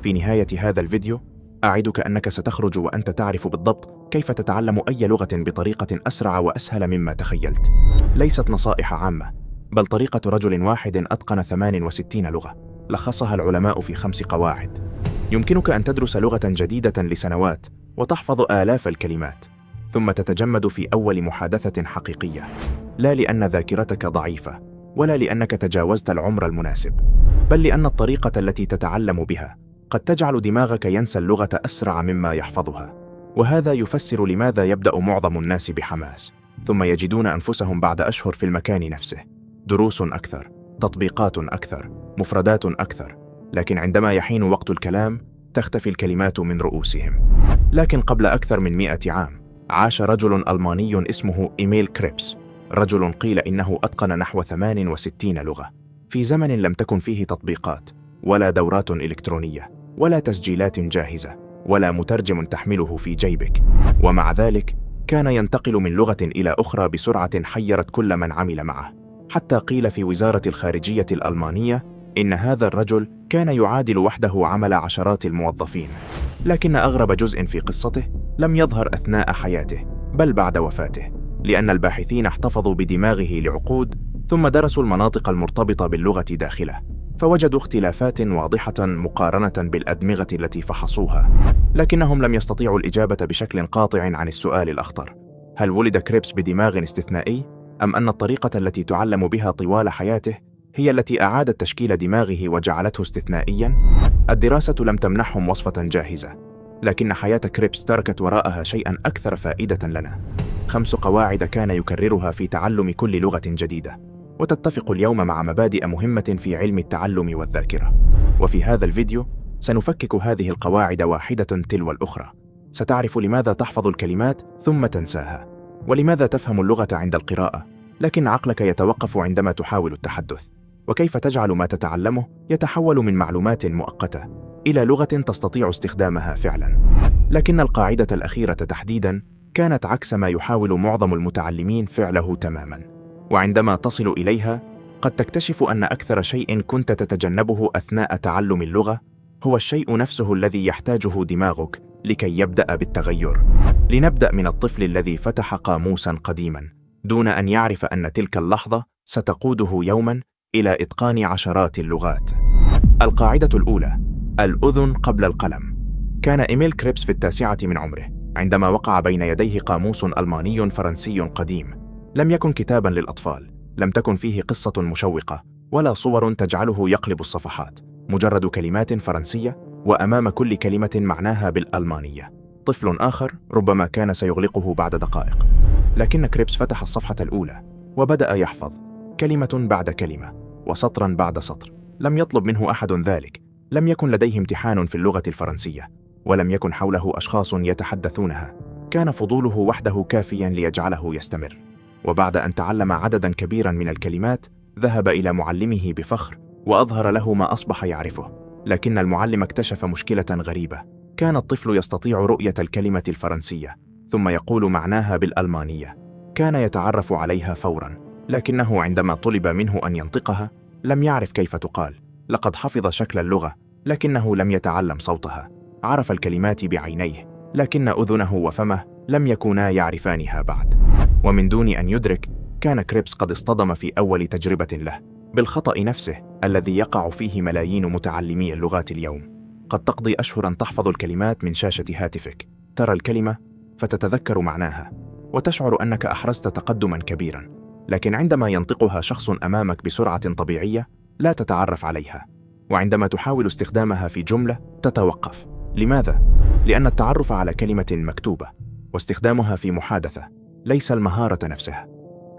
في نهاية هذا الفيديو أعدك أنك ستخرج وأنت تعرف بالضبط كيف تتعلم أي لغة بطريقة أسرع وأسهل مما تخيلت. ليست نصائح عامة، بل طريقة رجل واحد أتقن 68 لغة لخصها العلماء في 5 قواعد. يمكنك أن تدرس لغة جديدة لسنوات وتحفظ آلاف الكلمات، ثم تتجمد في أول محادثة حقيقية، لا لأن ذاكرتك ضعيفة ولا لأنك تجاوزت العمر المناسب، بل لأن الطريقة التي تتعلم بها قد تجعل دماغك ينسى اللغة أسرع مما يحفظها. وهذا يفسر لماذا يبدأ معظم الناس بحماس، ثم يجدون أنفسهم بعد أشهر في المكان نفسه. دروس أكثر، تطبيقات أكثر، مفردات أكثر، لكن عندما يحين وقت الكلام تختفي الكلمات من رؤوسهم. لكن قبل أكثر من 100 عام عاش رجل ألماني اسمه إيميل كريبس، رجل قيل إنه أتقن نحو 68 لغة في زمن لم تكن فيه تطبيقات ولا دورات إلكترونية ولا تسجيلات جاهزة ولا مترجم تحمله في جيبك. ومع ذلك كان ينتقل من لغة إلى أخرى بسرعة حيرت كل من عمل معه، حتى قيل في وزارة الخارجية الألمانية إن هذا الرجل كان يعادل وحده عمل عشرات الموظفين. لكن أغرب جزء في قصته لم يظهر أثناء حياته، بل بعد وفاته، لأن الباحثين احتفظوا بدماغه لعقود ثم درسوا المناطق المرتبطة باللغة داخله، فوجدوا اختلافات واضحة مقارنة بالأدمغة التي فحصوها. لكنهم لم يستطيعوا الإجابة بشكل قاطع عن السؤال الأخطر: هل ولد كريبس بدماغ استثنائي، أم أن الطريقة التي تعلم بها طوال حياته هي التي أعادت تشكيل دماغه وجعلته استثنائياً؟ الدراسة لم تمنحهم وصفة جاهزة، لكن حياة كريبس تركت وراءها شيئاً أكثر فائدة لنا: 5 قواعد كان يكررها في تعلم كل لغة جديدة، وتتفق اليوم مع مبادئ مهمة في علم التعلم والذاكرة. وفي هذا الفيديو سنفكك هذه القواعد واحدة تلو الأخرى. ستعرف لماذا تحفظ الكلمات ثم تنساها، ولماذا تفهم اللغة عند القراءة لكن عقلك يتوقف عندما تحاول التحدث، وكيف تجعل ما تتعلمه يتحول من معلومات مؤقتة إلى لغة تستطيع استخدامها فعلاً. لكن القاعدة الأخيرة تحديداً كانت عكس ما يحاول معظم المتعلمين فعله تماماً، وعندما تصل إليها قد تكتشف أن أكثر شيء كنت تتجنبه أثناء تعلم اللغة هو الشيء نفسه الذي يحتاجه دماغك لكي يبدأ بالتغير. لنبدأ من الطفل الذي فتح قاموساً قديماً دون أن يعرف أن تلك اللحظة ستقوده يوماً إلى إتقان عشرات اللغات. القاعدة الأولى: الأذن قبل القلم. كان إيميل كريبس في 9 من عمره عندما وقع بين يديه قاموس ألماني فرنسي قديم. لم يكن كتاباً للأطفال، لم تكن فيه قصة مشوقة ولا صور تجعله يقلب الصفحات، مجرد كلمات فرنسية، وأمام كل كلمة معناها بالألمانية طفل آخر ربما كان سيغلقه بعد دقائق. لكن كريبس فتح الصفحة الأولى وبدأ يحفظ كلمة بعد كلمة وسطراً بعد سطر. لم يطلب منه أحد ذلك، لم يكن لديه امتحان في اللغة الفرنسية، ولم يكن حوله أشخاص يتحدثونها. كان فضوله وحده كافياً ليجعله يستمر. وبعد أن تعلم عدداً كبيراً من الكلمات ذهب إلى معلمه بفخر وأظهر له ما أصبح يعرفه. لكن المعلم اكتشف مشكلة غريبة: كان الطفل يستطيع رؤية الكلمة الفرنسية ثم يقول معناها بالألمانية. كان يتعرف عليها فوراً، لكنه عندما طلب منه أن ينطقها لم يعرف كيف تقال. لقد حفظ شكل اللغة لكنه لم يتعلم صوتها. عرف الكلمات بعينيه، لكن أذنه وفمه لم يكونا يعرفانها بعد. ومن دون أن يدرك كان كريبس قد اصطدم في أول تجربة له بالخطأ نفسه الذي يقع فيه ملايين متعلمي اللغات اليوم. قد تقضي أشهراً تحفظ الكلمات من شاشة هاتفك، ترى الكلمة فتتذكر معناها وتشعر أنك أحرزت تقدماً كبيراً، لكن عندما ينطقها شخص أمامك بسرعة طبيعية لا تتعرف عليها، وعندما تحاول استخدامها في جملة تتوقف. لماذا؟ لأن التعرف على كلمة مكتوبة واستخدامها في محادثة ليس المهارة نفسها.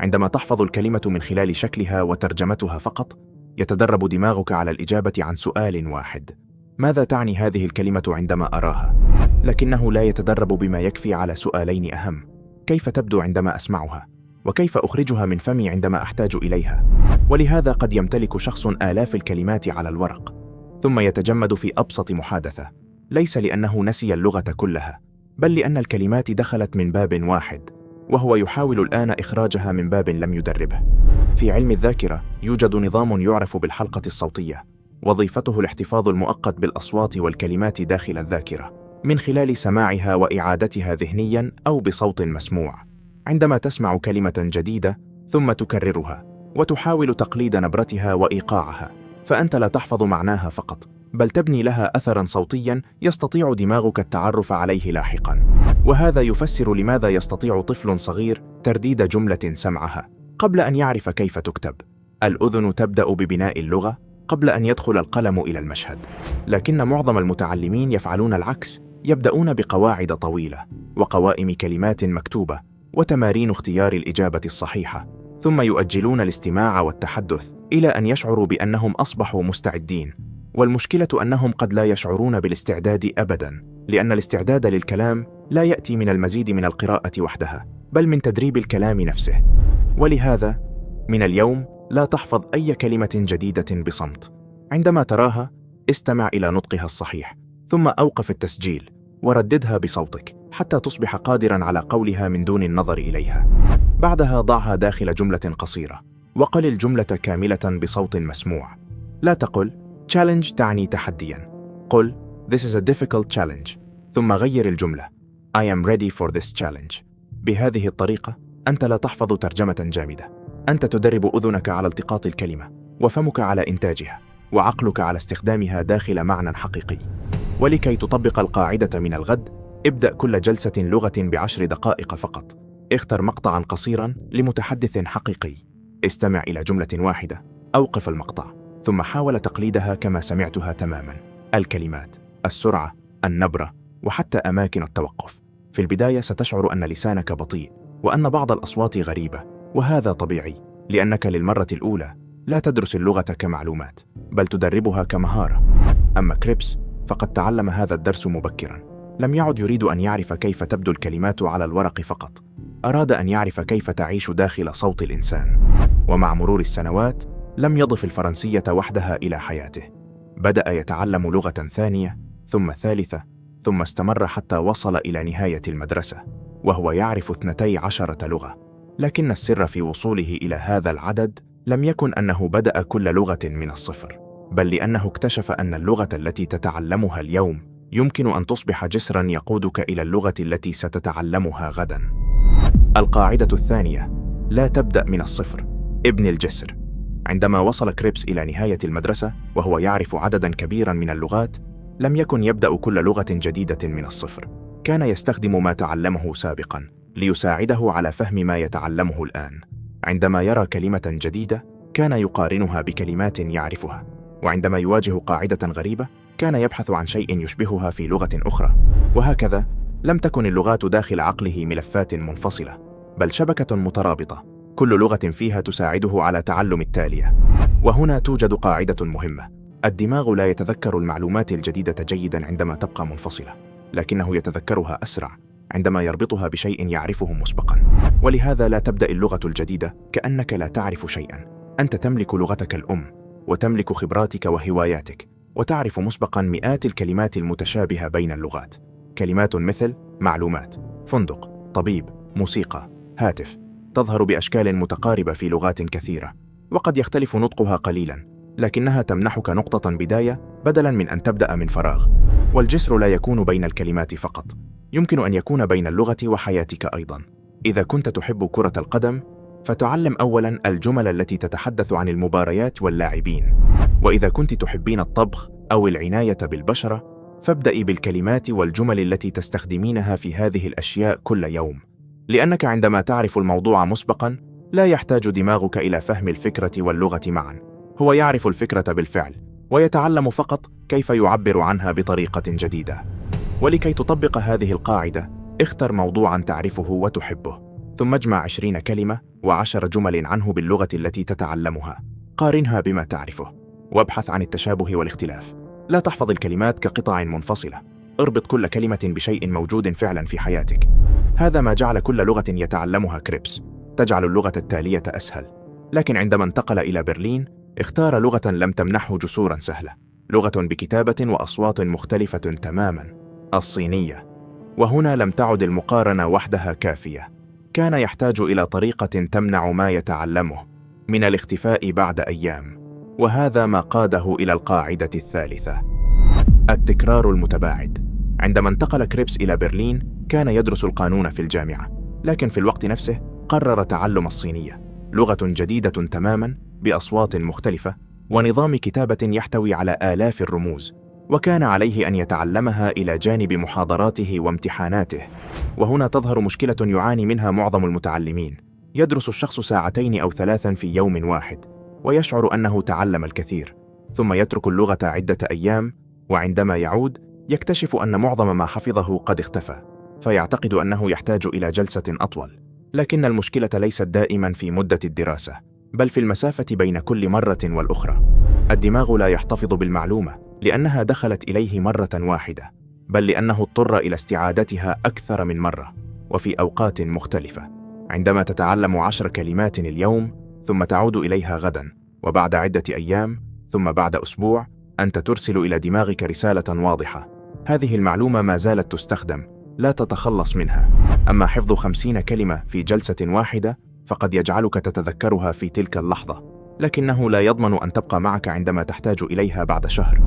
عندما تحفظ الكلمة من خلال شكلها وترجمتها فقط يتدرب دماغك على الإجابة عن سؤال واحد: ماذا تعني هذه الكلمة عندما أراها؟ لكنه لا يتدرب بما يكفي على سؤالين أهم: كيف تبدو عندما أسمعها؟ وكيف أخرجها من فمي عندما أحتاج إليها؟ ولهذا قد يمتلك شخص آلاف الكلمات على الورق ثم يتجمد في أبسط محادثة، ليس لأنه نسي اللغة كلها، بل لأن الكلمات دخلت من باب واحد وهو يحاول الآن إخراجها من باب لم يدربه. في علم الذاكرة يوجد نظام يعرف بالحلقة الصوتية، وظيفته الاحتفاظ المؤقت بالأصوات والكلمات داخل الذاكرة من خلال سماعها وإعادتها ذهنياً أو بصوت مسموع. عندما تسمع كلمة جديدة ثم تكررها وتحاول تقليد نبرتها وإيقاعها، فأنت لا تحفظ معناها فقط، بل تبني لها أثراً صوتياً يستطيع دماغك التعرف عليه لاحقاً. وهذا يفسر لماذا يستطيع طفل صغير ترديد جملة سمعها قبل أن يعرف كيف تكتب. الأذن تبدأ ببناء اللغة قبل أن يدخل القلم إلى المشهد، لكن معظم المتعلمين يفعلون العكس، يبدأون بقواعد طويلة وقوائم كلمات مكتوبة وتمارين اختيار الإجابة الصحيحة، ثم يؤجلون الاستماع والتحدث إلى أن يشعروا بأنهم أصبحوا مستعدين. والمشكلة أنهم قد لا يشعرون بالاستعداد أبداً، لأن الاستعداد للكلام لا يأتي من المزيد من القراءة وحدها، بل من تدريب الكلام نفسه. ولهذا من اليوم لا تحفظ أي كلمة جديدة بصمت. عندما تراها استمع إلى نطقها الصحيح، ثم أوقف التسجيل ورددها بصوتك حتى تصبح قادراً على قولها من دون النظر إليها. بعدها ضعها داخل جملة قصيرة وقل الجملة كاملة بصوت مسموع. لا تقل challenge تعني تحدياً، قل this is a difficult challenge، ثم غير الجملة I am ready for this challenge. بهذه الطريقة أنت لا تحفظ ترجمة جامدة، أنت تدرب أذنك على التقاط الكلمة، وفمك على إنتاجها، وعقلك على استخدامها داخل معنى حقيقي. ولكي تطبق القاعدة من الغد، ابدأ كل جلسة لغة ب10 دقائق فقط. اختر مقطعاً قصيراً لمتحدث حقيقي، استمع إلى جملة واحدة، أوقف المقطع، ثم حاول تقليدها كما سمعتها تماماً، الكلمات، السرعة، النبرة، وحتى أماكن التوقف. في البداية ستشعر أن لسانك بطيء وأن بعض الأصوات غريبة، وهذا طبيعي لأنك للمرة الأولى لا تدرس اللغة كمعلومات، بل تدربها كمهارة. أما كريبس فقد تعلم هذا الدرس مبكراً، لم يعد يريد أن يعرف كيف تبدو الكلمات على الورق فقط، أراد أن يعرف كيف تعيش داخل صوت الإنسان. ومع مرور السنوات لم يضف الفرنسية وحدها إلى حياته، بدأ يتعلم لغة ثانية ثم ثالثة، ثم استمر حتى وصل إلى نهاية المدرسة وهو يعرف 12 لغة. لكن السر في وصوله إلى هذا العدد لم يكن أنه بدأ كل لغة من الصفر، بل لأنه اكتشف أن اللغة التي تتعلمها اليوم يمكن أن تصبح جسراً يقودك إلى اللغة التي ستتعلمها غداً. القاعدة الثانية: لا تبدأ من الصفر، ابن الجسر. عندما وصل كريبس إلى نهاية المدرسة وهو يعرف عدداً كبيراً من اللغات، لم يكن يبدأ كل لغة جديدة من الصفر، كان يستخدم ما تعلمه سابقاً ليساعده على فهم ما يتعلمه الآن. عندما يرى كلمة جديدة كان يقارنها بكلمات يعرفها، وعندما يواجه قاعدة غريبة كان يبحث عن شيء يشبهها في لغة أخرى. وهكذا لم تكن اللغات داخل عقله ملفات منفصلة، بل شبكة مترابطة، كل لغة فيها تساعده على تعلم التالية. وهنا توجد قاعدة مهمة: الدماغ لا يتذكر المعلومات الجديدة جيداً عندما تبقى منفصلة، لكنه يتذكرها أسرع عندما يربطها بشيء يعرفه مسبقاً. ولهذا لا تبدأ اللغة الجديدة كأنك لا تعرف شيئاً، أنت تملك لغتك الأم، وتملك خبراتك وهواياتك، وتعرف مسبقاً مئات الكلمات المتشابهة بين اللغات. كلمات مثل معلومات، فندق، طبيب، موسيقى، هاتف، تظهر بأشكال متقاربة في لغات كثيرة، وقد يختلف نطقها قليلاً، لكنها تمنحك نقطة بداية بدلاً من أن تبدأ من فراغ. والجسر لا يكون بين الكلمات فقط، يمكن أن يكون بين اللغة وحياتك أيضاً. إذا كنت تحب كرة القدم، فتعلم أولاً الجمل التي تتحدث عن المباريات واللاعبين. وإذا كنت تحبين الطبخ أو العناية بالبشرة، فابدأي بالكلمات والجمل التي تستخدمينها في هذه الأشياء كل يوم، لأنك عندما تعرف الموضوع مسبقاً لا يحتاج دماغك إلى فهم الفكرة واللغة معاً، هو يعرف الفكرة بالفعل ويتعلم فقط كيف يعبر عنها بطريقة جديدة. ولكي تطبق هذه القاعدة، اختر موضوعاً تعرفه وتحبه، ثم اجمع 20 كلمة و10 جمل عنه باللغة التي تتعلمها، قارنها بما تعرفه، وابحث عن التشابه والاختلاف. لا تحفظ الكلمات كقطع منفصلة، اربط كل كلمة بشيء موجود فعلاً في حياتك. هذا ما جعل كل لغة يتعلمها كريبس تجعل اللغة التالية أسهل. لكن عندما انتقل إلى برلين، اختار لغة لم تمنحه جسوراً سهلة، لغة بكتابة وأصوات مختلفة تماماً، الصينية. وهنا لم تعد المقارنة وحدها كافية، كان يحتاج إلى طريقة تمنع ما يتعلمه من الاختفاء بعد أيام. وهذا ما قاده إلى القاعدة الثالثة: التكرار المتباعد. عندما انتقل كريبس إلى برلين كان يدرس القانون في الجامعة، لكن في الوقت نفسه قرر تعلم الصينية، لغة جديدة تماماً بأصوات مختلفة ونظام كتابة يحتوي على آلاف الرموز، وكان عليه أن يتعلمها إلى جانب محاضراته وامتحاناته. وهنا تظهر مشكلة يعاني منها معظم المتعلمين: يدرس الشخص 2 أو 3 في يوم واحد ويشعر أنه تعلم الكثير، ثم يترك اللغة عدة أيام، وعندما يعود يكتشف أن معظم ما حفظه قد اختفى، فيعتقد أنه يحتاج إلى جلسة أطول. لكن المشكلة ليست دائماً في مدة الدراسة، بل في المسافة بين كل مرة والأخرى. الدماغ لا يحتفظ بالمعلومة لأنها دخلت إليه مرة واحدة، بل لأنه اضطر إلى استعادتها أكثر من مرة وفي أوقات مختلفة. عندما تتعلم 10 كلمات اليوم ثم تعود إليها غداً، وبعد عدة أيام، ثم بعد أسبوع، أنت ترسل إلى دماغك رسالة واضحة: هذه المعلومة ما زالت تستخدم، لا تتخلص منها. أما حفظ 50 كلمة في جلسة واحدة فقد يجعلك تتذكرها في تلك اللحظة، لكنه لا يضمن أن تبقى معك عندما تحتاج إليها بعد شهر.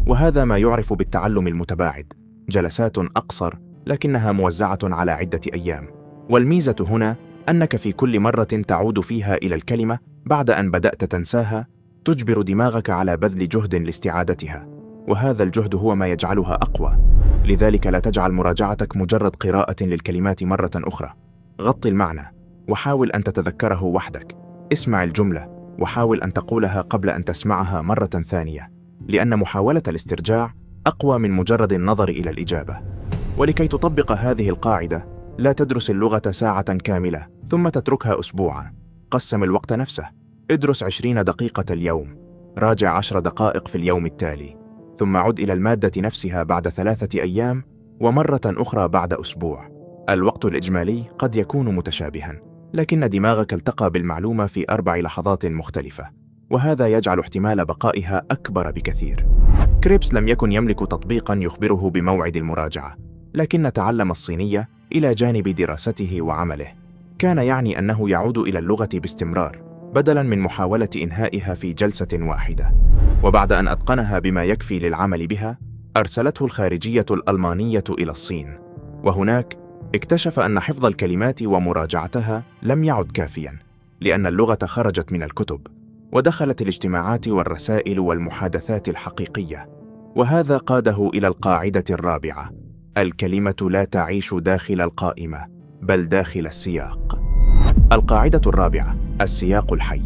وهذا ما يعرف بالتعلم المتباعد: جلسات أقصر لكنها موزعة على عدة أيام. والميزة هنا أنك في كل مرة تعود فيها إلى الكلمة بعد أن بدأت تنساها تجبر دماغك على بذل جهد لاستعادتها، وهذا الجهد هو ما يجعلها أقوى. لذلك لا تجعل مراجعتك مجرد قراءة للكلمات مرة أخرى. غطي المعنى وحاول أن تتذكره وحدك. اسمع الجملة وحاول أن تقولها قبل أن تسمعها مرة ثانية، لأن محاولة الاسترجاع أقوى من مجرد النظر إلى الإجابة. ولكي تطبق هذه القاعدة، لا تدرس اللغة ساعة كاملة ثم تتركها أسبوعا. قسم الوقت نفسه. ادرس 20 دقيقة اليوم، راجع 10 دقائق في اليوم التالي، ثم عد إلى المادة نفسها بعد 3 أيام، ومرة أخرى بعد أسبوع. الوقت الإجمالي قد يكون متشابها، لكن دماغك التقى بالمعلومة في 4 لحظات مختلفة، وهذا يجعل احتمال بقائها أكبر بكثير. كريبس لم يكن يملك تطبيقا يخبره بموعد المراجعة، لكن تعلم الصينية إلى جانب دراسته وعمله. كان يعني أنه يعود إلى اللغة باستمرار بدلاً من محاولة إنهائها في جلسة واحدة. وبعد أن أتقنها بما يكفي للعمل بها، أرسلته الخارجية الألمانية إلى الصين، وهناك اكتشف أن حفظ الكلمات ومراجعتها لم يعد كافياً، لأن اللغة خرجت من الكتب ودخلت الاجتماعات والرسائل والمحادثات الحقيقية. وهذا قاده إلى القاعدة الرابعة: الكلمة لا تعيش داخل القائمة بل داخل السياق. القاعدة الرابعة: السياق الحي.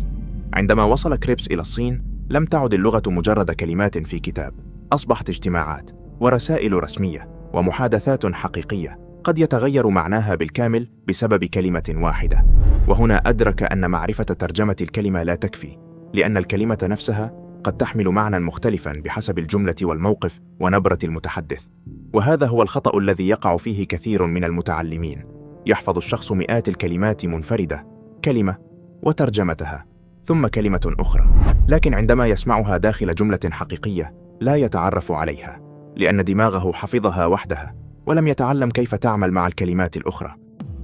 عندما وصل كريبس إلى الصين لم تعد اللغة مجرد كلمات في كتاب، أصبحت اجتماعات ورسائل رسمية ومحادثات حقيقية قد يتغير معناها بالكامل بسبب كلمة واحدة. وهنا أدرك أن معرفة ترجمة الكلمة لا تكفي، لأن الكلمة نفسها قد تحمل معنى مختلفا بحسب الجملة والموقف ونبرة المتحدث. وهذا هو الخطأ الذي يقع فيه كثير من المتعلمين. يحفظ الشخص مئات الكلمات منفردة، كلمة وترجمتها ثم كلمة أخرى، لكن عندما يسمعها داخل جملة حقيقية لا يتعرف عليها، لأن دماغه حفظها وحدها ولم يتعلم كيف تعمل مع الكلمات الأخرى.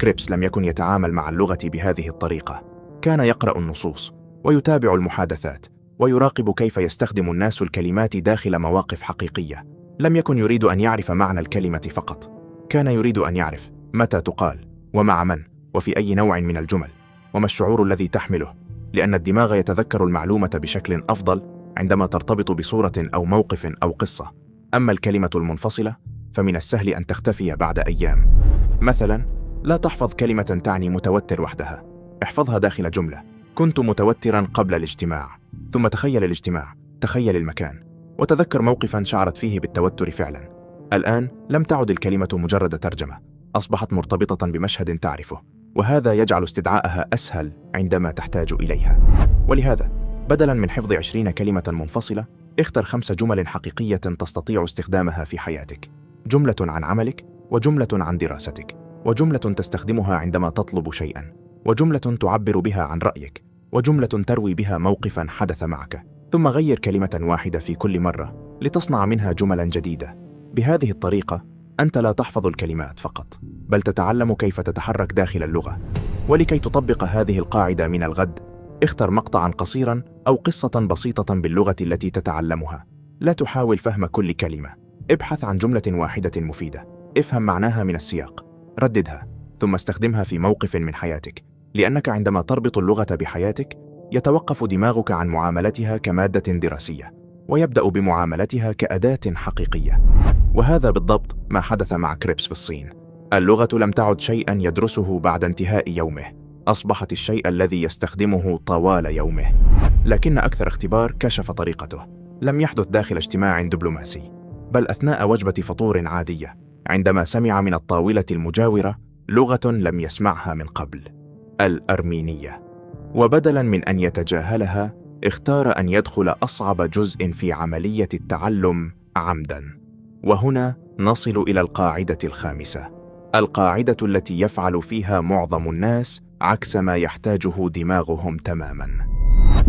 كريبس لم يكن يتعامل مع اللغة بهذه الطريقة. كان يقرأ النصوص ويتابع المحادثات ويراقب كيف يستخدم الناس الكلمات داخل مواقف حقيقية. لم يكن يريد أن يعرف معنى الكلمة فقط، كان يريد أن يعرف متى تقال ومع من وفي أي نوع من الجمل وما الشعور الذي تحمله، لأن الدماغ يتذكر المعلومة بشكل أفضل عندما ترتبط بصورة أو موقف أو قصة. أما الكلمة المنفصلة فمن السهل أن تختفي بعد أيام. مثلا، لا تحفظ كلمة تعني متوتر وحدها، احفظها داخل جملة: كنت متوترا قبل الاجتماع، ثم تخيل الاجتماع، تخيل المكان، وتذكر موقفا شعرت فيه بالتوتر فعلا. الآن لم تعد الكلمة مجرد ترجمة، أصبحت مرتبطة بمشهد تعرفه، وهذا يجعل استدعاءها أسهل عندما تحتاج إليها. ولهذا بدلاً من حفظ 20 كلمة منفصلة، اختر 5 جمل حقيقية تستطيع استخدامها في حياتك: جملة عن عملك، وجملة عن دراستك، وجملة تستخدمها عندما تطلب شيئاً، وجملة تعبر بها عن رأيك، وجملة تروي بها موقفاً حدث معك. ثم غير كلمة واحدة في كل مرة لتصنع منها جملاً جديدة. بهذه الطريقة أنت لا تحفظ الكلمات فقط، بل تتعلم كيف تتحرك داخل اللغة. ولكي تطبق هذه القاعدة من الغد، اختر مقطعاً قصيراً أو قصة بسيطة باللغة التي تتعلمها. لا تحاول فهم كل كلمة. ابحث عن جملة واحدة مفيدة. افهم معناها من السياق. رددها، ثم استخدمها في موقف من حياتك، لأنك عندما تربط اللغة بحياتك، يتوقف دماغك عن معاملتها كمادة دراسية، ويبدأ بمعاملتها كأداة حقيقية. وهذا بالضبط ما حدث مع كريبس في الصين. اللغة لم تعد شيئاً يدرسه بعد انتهاء يومه، أصبحت الشيء الذي يستخدمه طوال يومه. لكن أكثر اختبار كشف طريقته لم يحدث داخل اجتماع دبلوماسي، بل أثناء وجبة فطور عادية، عندما سمع من الطاولة المجاورة لغة لم يسمعها من قبل، الأرمينية. وبدلاً من أن يتجاهلها، اختار أن يدخل أصعب جزء في عملية التعلم عمداً. وهنا نصل إلى القاعدة الخامسة، القاعدة التي يفعل فيها معظم الناس عكس ما يحتاجه دماغهم تماماً.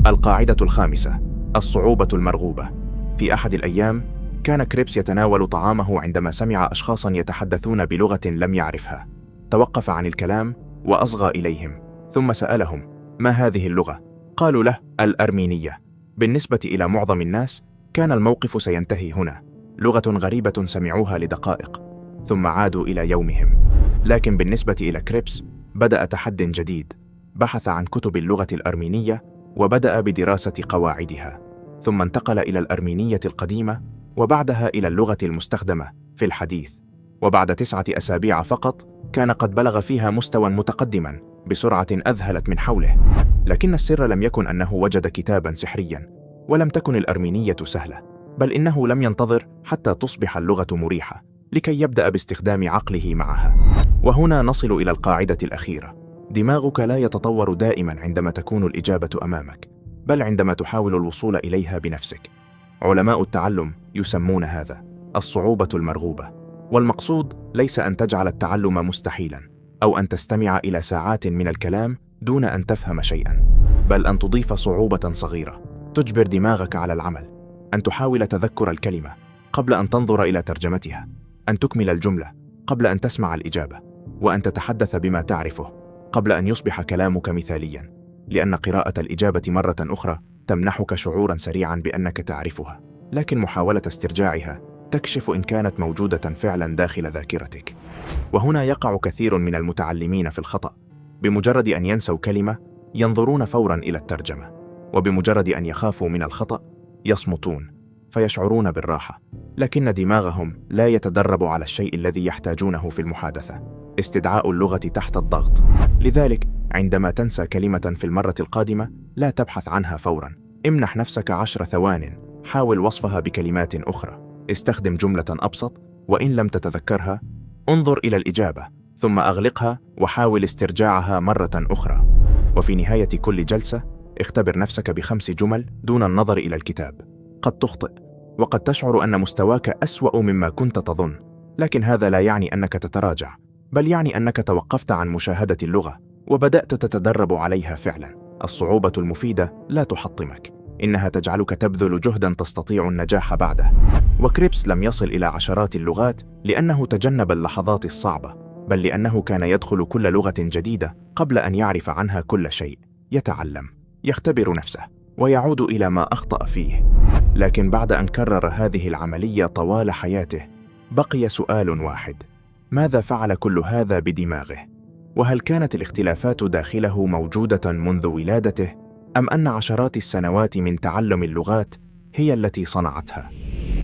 القاعدة الخامسة: الصعوبة المرغوبة. في أحد الأيام، كان كريبس يتناول طعامه عندما سمع أشخاصاً يتحدثون بلغة لم يعرفها. توقف عن الكلام وأصغى إليهم، ثم سألهم: ما هذه اللغة؟ قالوا له: الأرمينية. بالنسبة إلى معظم الناس، كان الموقف سينتهي هنا، لغة غريبة سمعوها لدقائق، ثم عادوا إلى يومهم. لكن بالنسبة إلى كريبس، بدأ تحد جديد. بحث عن كتب اللغة الأرمينية وبدأ بدراسة قواعدها، ثم انتقل إلى الأرمينية القديمة، وبعدها إلى اللغة المستخدمة في الحديث. وبعد 9 أسابيع فقط، كان قد بلغ فيها مستوى متقدما بسرعة أذهلت من حوله. لكن السر لم يكن أنه وجد كتابا سحريا، ولم تكن الأرمينية سهلة، بل إنه لم ينتظر حتى تصبح اللغة مريحة لكي يبدأ باستخدام عقله معها. وهنا نصل إلى القاعدة الأخيرة: دماغك لا يتطور دائما عندما تكون الإجابة أمامك، بل عندما تحاول الوصول إليها بنفسك. علماء التعلم يسمون هذا الصعوبة المرغوبة. والمقصود ليس أن تجعل التعلم مستحيلا، أو أن تستمع إلى ساعات من الكلام دون أن تفهم شيئا، بل أن تضيف صعوبة صغيرة تجبر دماغك على العمل. أن تحاول تذكر الكلمة قبل أن تنظر إلى ترجمتها، أن تكمل الجملة قبل أن تسمع الإجابة، وأن تتحدث بما تعرفه قبل أن يصبح كلامك مثاليا، لأن قراءة الإجابة مرة أخرى تمنحك شعورا سريعا بأنك تعرفها، لكن محاولة استرجاعها تكشف إن كانت موجودة فعلا داخل ذاكرتك. وهنا يقع كثير من المتعلمين في الخطأ. بمجرد أن ينسوا كلمة ينظرون فورا إلى الترجمة، وبمجرد أن يخافوا من الخطأ يصمتون فيشعرون بالراحة. لكن دماغهم لا يتدرب على الشيء الذي يحتاجونه في المحادثة: استدعاء اللغة تحت الضغط. لذلك عندما تنسى كلمة في المرة القادمة، لا تبحث عنها فورا. امنح نفسك 10 ثوان، حاول وصفها بكلمات أخرى، استخدم جملة أبسط، وإن لم تتذكرها انظر إلى الإجابة ثم أغلقها وحاول استرجاعها مرة أخرى. وفي نهاية كل جلسة اختبر نفسك ب5 جمل دون النظر إلى الكتاب. قد تخطئ، وقد تشعر أن مستواك أسوأ مما كنت تظن، لكن هذا لا يعني أنك تتراجع، بل يعني أنك توقفت عن مشاهدة اللغة وبدأت تتدرب عليها فعلا. الصعوبة المفيدة لا تحطمك، إنها تجعلك تبذل جهدا تستطيع النجاح بعده. وكريبس لم يصل إلى عشرات اللغات لأنه تجنب اللحظات الصعبة، بل لأنه كان يدخل كل لغة جديدة قبل أن يعرف عنها كل شيء، يتعلم، يختبر نفسه، ويعود إلى ما أخطأ فيه. لكن بعد أن كرر هذه العملية طوال حياته، بقي سؤال واحد: ماذا فعل كل هذا بدماغه؟ وهل كانت الاختلافات داخله موجودة منذ ولادته، أم أن عشرات السنوات من تعلم اللغات هي التي صنعتها؟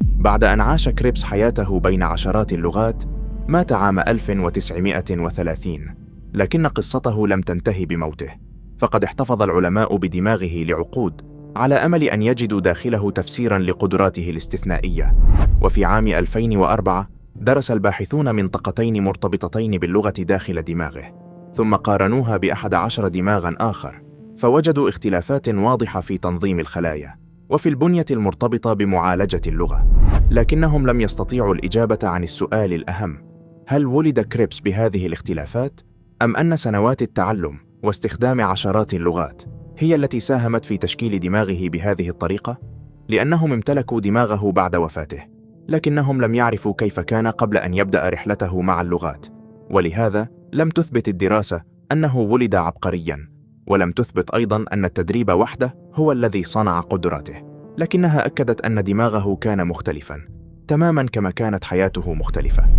بعد أن عاش كريبس حياته بين عشرات اللغات، مات عام 1930، لكن قصته لم تنتهي بموته، فقد احتفظ العلماء بدماغه لعقود على أمل أن يجدوا داخله تفسيراً لقدراته الاستثنائية. وفي عام 2004 درس الباحثون منطقتين مرتبطتين باللغة داخل دماغه، ثم قارنوها ب11 دماغاً آخر، فوجدوا اختلافات واضحة في تنظيم الخلايا وفي البنية المرتبطة بمعالجة اللغة. لكنهم لم يستطيعوا الإجابة عن السؤال الأهم: هل ولد كريبس بهذه الاختلافات، أم أن سنوات التعلم واستخدام عشرات اللغات هي التي ساهمت في تشكيل دماغه بهذه الطريقة؟ لأنهم امتلكوا دماغه بعد وفاته، لكنهم لم يعرفوا كيف كان قبل أن يبدأ رحلته مع اللغات، ولهذا لم تثبت الدراسة أنه ولد عبقرياً، ولم تثبت أيضاً أن التدريب وحده هو الذي صنع قدراته، لكنها أكدت أن دماغه كان مختلفاً تماماً كما كانت حياته مختلفة.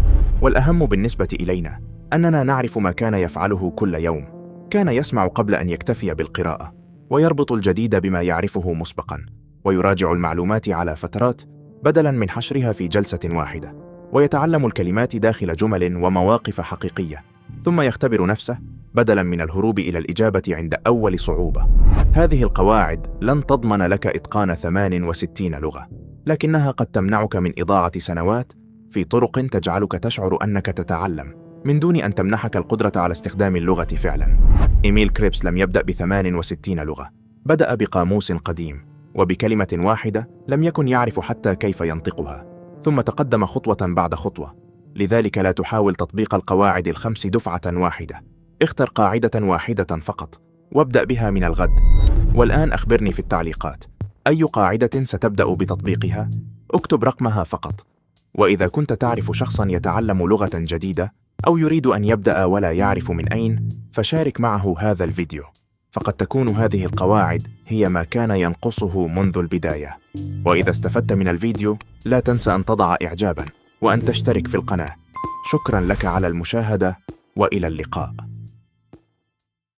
والأهم بالنسبة إلينا أننا نعرف ما كان يفعله كل يوم. كان يسمع قبل أن يكتفي بالقراءة، ويربط الجديد بما يعرفه مسبقاً، ويراجع المعلومات على فترات بدلاً من حشرها في جلسة واحدة، ويتعلم الكلمات داخل جمل ومواقف حقيقية، ثم يختبر نفسه بدلاً من الهروب إلى الإجابة عند أول صعوبة. هذه القواعد لن تضمن لك إتقان 68 لغة، لكنها قد تمنعك من إضاعة سنوات في طرق تجعلك تشعر أنك تتعلم من دون أن تمنحك القدرة على استخدام اللغة فعلاً. إيميل كريبس لم يبدأ ب68 لغة، بدأ بقاموس قديم وبكلمة واحدة لم يكن يعرف حتى كيف ينطقها، ثم تقدم خطوة بعد خطوة. لذلك لا تحاول تطبيق القواعد ال5 دفعة واحدة، اختر قاعدة واحدة فقط وابدأ بها من الغد. والآن أخبرني في التعليقات، أي قاعدة ستبدأ بتطبيقها؟ اكتب رقمها فقط. وإذا كنت تعرف شخصاً يتعلم لغة جديدة أو يريد أن يبدأ ولا يعرف من أين، فشارك معه هذا الفيديو، فقد تكون هذه القواعد هي ما كان ينقصه منذ البداية. وإذا استفدت من الفيديو لا تنسى أن تضع إعجاباً وأن تشترك في القناة. شكراً لك على المشاهدة، وإلى اللقاء.